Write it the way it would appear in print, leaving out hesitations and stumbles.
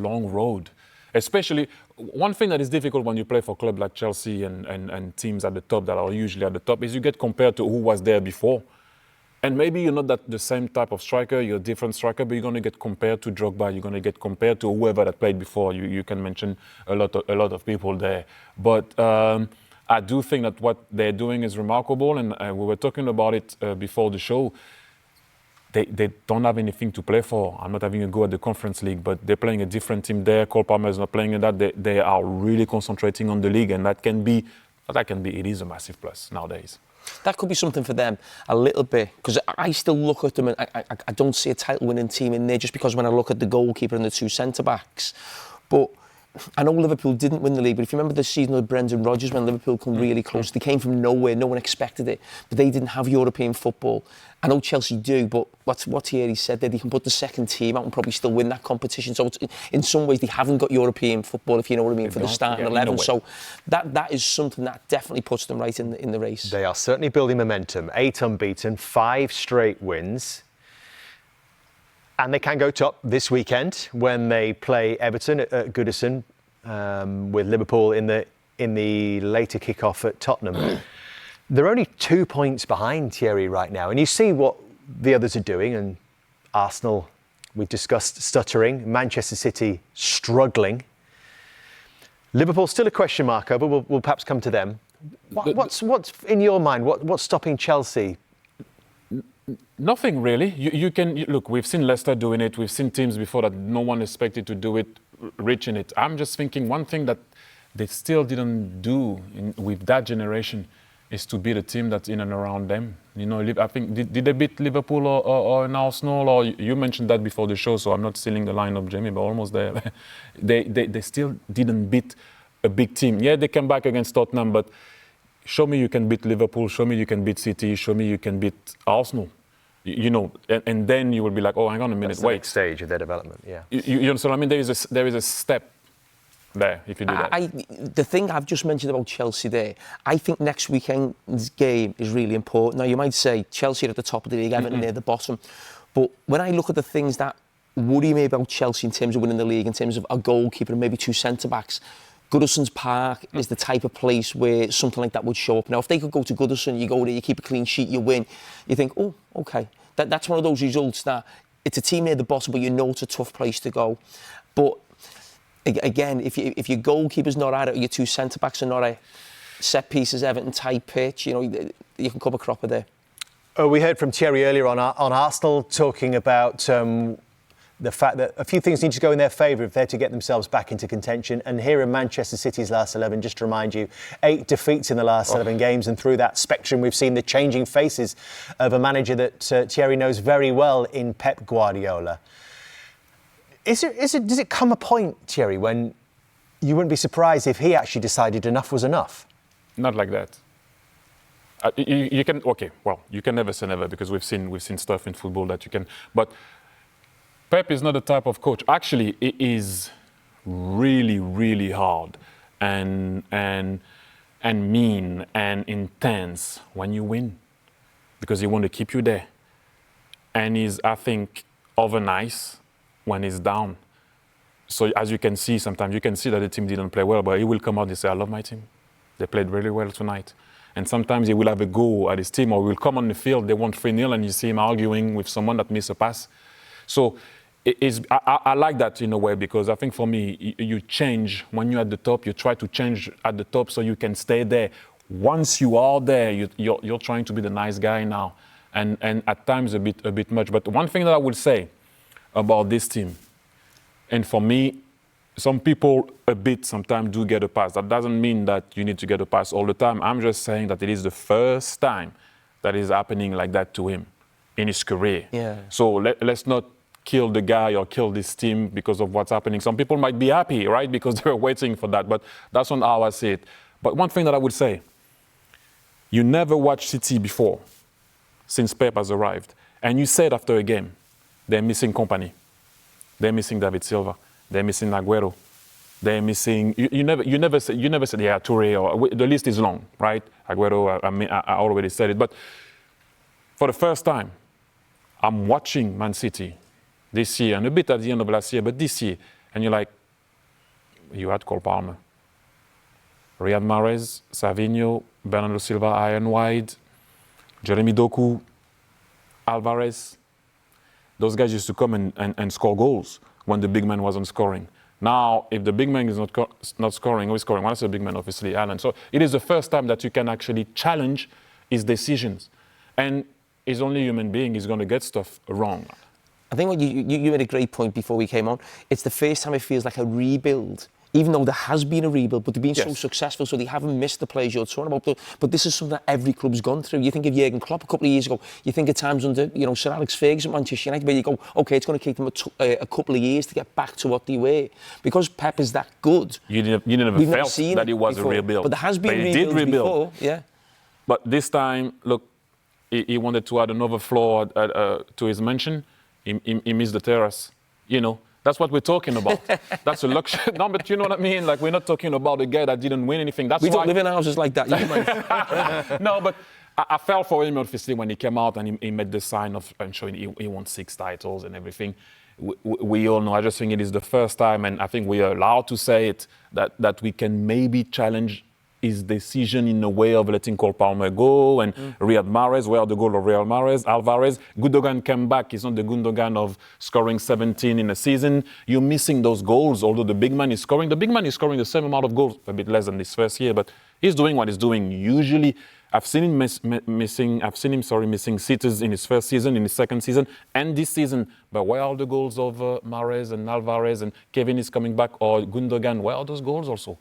long road. Especially, one thing that is difficult when you play for clubs like Chelsea and teams at the top that are usually at the top is you get compared to who was there before. And maybe you're not the same type of striker, you're a different striker, but you're going to get compared to Drogba, you're going to get compared to whoever that played before. You can mention a lot of people there. But I do think that what they're doing is remarkable, and we were talking about it before the show. They don't have anything to play for. I'm not having a go at the Conference League, but they're playing a different team there. Cole Palmer is not playing in that. They are really concentrating on the league, and it is a massive plus nowadays. That could be something for them a little bit, because I still look at them and I don't see a title-winning team in there just because when I look at the goalkeeper and the two centre-backs. But I know Liverpool didn't win the league, but if you remember the season of Brendan Rodgers when Liverpool come really close, they came from nowhere, no one expected it, but they didn't have European football. I know Chelsea do, but what Thierry said there, they can put the second team out and probably still win that competition. So in some ways, they haven't got European football, if you know what I mean, for the starting 11. So that is something that definitely puts them right in the race. They are certainly building momentum. 8 unbeaten, 5 straight wins. And they can go top this weekend when they play Everton at Goodison, with Liverpool in the later kick-off at Tottenham. They're only 2 points behind Thierry right now. And you see what the others are doing. And Arsenal, we've discussed stuttering. Manchester City struggling. Liverpool still a question mark over. We'll perhaps come to them. What's in your mind? What's stopping Chelsea? Nothing really. You can look. We've seen Leicester doing it. We've seen teams before that no one expected to do it, reaching it. I'm just thinking one thing that they still didn't do with that generation is to beat a team that's in and around them. You know, I think did they beat Liverpool or an Arsenal? Or you mentioned that before the show, so I'm not stealing the line of Jamie, but almost there. they still didn't beat a big team. Yeah, they came back against Tottenham, but show me you can beat Liverpool. Show me you can beat City. Show me you can beat Arsenal. You know, and then you will be like, oh, hang on a minute, That's the next stage of their development. Yeah. You understand what I mean? There is a step there if you do that. The thing I've just mentioned about Chelsea there, I think next weekend's game is really important. Now, you might say Chelsea are at the top of the league, Everton near the bottom. But when I look at the things that worry me about Chelsea in terms of winning the league, in terms of a goalkeeper and maybe 2 centre-backs, Goodison's Park is the type of place where something like that would show up. Now, if they could go to Goodison, you go there, you keep a clean sheet, you win, you think, oh, OK. That's one of those results that it's a team near the bottom, but you know it's a tough place to go. But again, if your goalkeeper's not at it, or your 2 centre-backs are not at set pieces, Everton type pitch, you know, you can come a cropper there. We heard from Thierry earlier on Arsenal talking about the fact that a few things need to go in their favour if they're to get themselves back into contention. And here in Manchester City's last 11, just to remind you, 8 defeats in the last 11 games. And through that spectrum, we've seen the changing faces of a manager that Thierry knows very well in Pep Guardiola. Does it come a point, Thierry, when you wouldn't be surprised if he actually decided enough was enough? Not like that. You can, okay, well, you can never say never because we've seen stuff in football that you can, but Pep is not the type of coach. Actually, it is really, really hard and mean and intense when you win because he want to keep you there. And he's, I think, over nice when he's down. So as you can see, sometimes you can see that the team didn't play well, but he will come out and say, I love my team. They played really well tonight. And sometimes he will have a go at his team or will come on the field, they want 3-0 and you see him arguing with someone that missed a pass. So I like that in a way because I think for me, you change when you're at the top, you try to change at the top so you can stay there. Once you are there, you're trying to be the nice guy now. And at times a bit much. But one thing that I would say about this team, and for me, some people sometimes do get a pass. That doesn't mean that you need to get a pass all the time. I'm just saying that it is the first time that is happening like that to him in his career. Yeah. So let's not kill the guy or kill this team because of what's happening. Some people might be happy, right? Because they're waiting for that. But that's not how I see it. But one thing that I would say, you never watched City before since Pep has arrived. And you said after a game, they're missing company. They're missing David Silva. They're missing Aguero. They're missing. You never said yeah, Touré or the list is long, right? Aguero. I already said it. But for the first time, I'm watching Man City this year and a bit at the end of last year, but this year, And you're like, you had Cole Palmer, Riyad Mahrez, Savinho, Bernardo Silva, Iron Wide, Jeremy Doku, Alvarez. Those guys used to come and score goals when the big man wasn't scoring. Now, if the big man is not scoring, who is scoring? Well, that's the big man, obviously, Alan. So it is the first time that you can actually challenge his decisions. And he's only a human being, he's going to get stuff wrong. I think what you made a great point before we came on. It's the first time it feels like a rebuild, even though there has been a rebuild, but they've been so successful, so they haven't missed the players you're talking about. But this is something that every club's gone through. You think of Jurgen Klopp a couple of years ago. You think of times under, Sir Alex Ferguson at Manchester United, where you go, OK, it's going to take them a couple of years to get back to what they were. Because Pep is that good. You never felt that it was before. a rebuild. But there has been rebuilds rebuilds before. Yeah. But this time, look, he wanted to add another floor to his mansion. He missed the terrace. That's what we're talking about. That's a luxury. No, but you know what I mean? Like, we're not talking about a guy that didn't win anything. That's we why... don't live in houses like that. You might... No, but I felt for him, obviously, when he came out and he made the sign of showing he won 6 titles and everything. We all know. I just think it is the first time, and I think we are allowed to say it, that we can maybe challenge his decision in a way of letting Cole Palmer go and Riyad Mahrez, where the goal of Riyad Mahrez, Alvarez. Gundogan came back. He's not the Gundogan of scoring 17 in a season. You're missing those goals, although the big man is scoring. The big man is scoring the same amount of goals, a bit less than this first year, but he's doing what he's doing. Usually, I've seen him missing sitters in his first season, in his second season, and this season. But where are the goals of Mahrez and Alvarez and Kevin is coming back, or Gundogan? Where are those goals also?